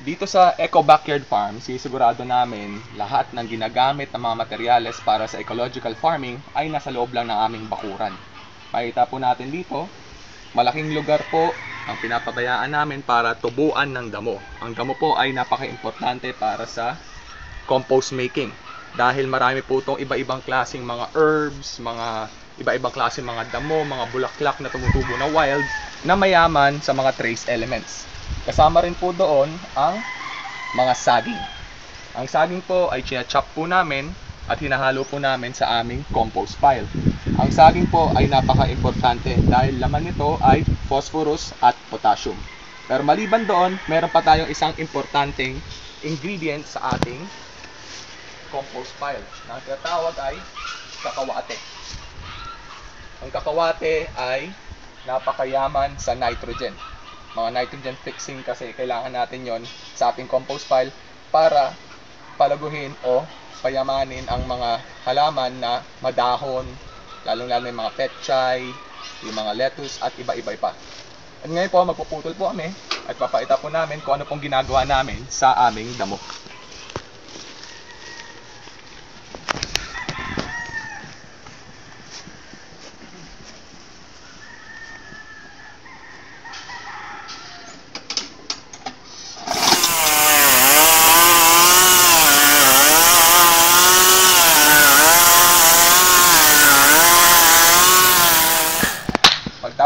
Dito sa Eco Backyard Farm, sisigurado namin lahat ng ginagamit ng mga materyales para sa ecological farming ay nasa loob lang ng aming bakuran. Makita po natin dito, malaking lugar po ang pinapabayaan namin para tubuan ng damo. Ang damo po ay napaka-importante para sa compost making. Dahil marami po itong iba-ibang klaseng mga herbs, mga iba-ibang klaseng mga damo, mga bulaklak na tumutubo na wild na mayaman sa mga trace elements. Kasama rin po doon ang mga saging. Ang saging po ay china-chop po namin at hinahalo po namin sa aming compost pile. Ang saging po ay napaka-importante dahil laman nito ay phosphorus at potassium. Pero maliban doon, meron pa tayong isang importanteng ingredient sa ating compost pile na tinatawag ay kakawate. Ang kakawate ay napakayaman sa nitrogen. Mga nitrogen fixing kasi kailangan natin yon sa ating compost pile para palaguhin o payamanin ang mga halaman na madahon, lalong-lalo yung mga petchay, yung mga lettuce at iba-iba pa. At ngayon po magpuputol po kami at papakita po namin kung ano pong ginagawa namin sa aming damo.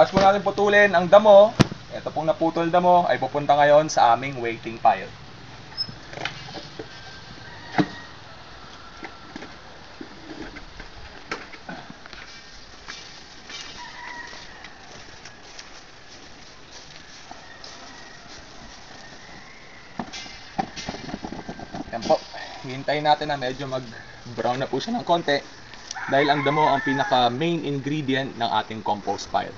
Pagkatapos po natin putulin ang damo, ito pong naputol damo ay pupunta ngayon sa aming waiting pile. Yan po, hintayin natin na medyo mag-brown na po siya ng konti dahil ang damo ang pinaka main ingredient ng ating compost pile.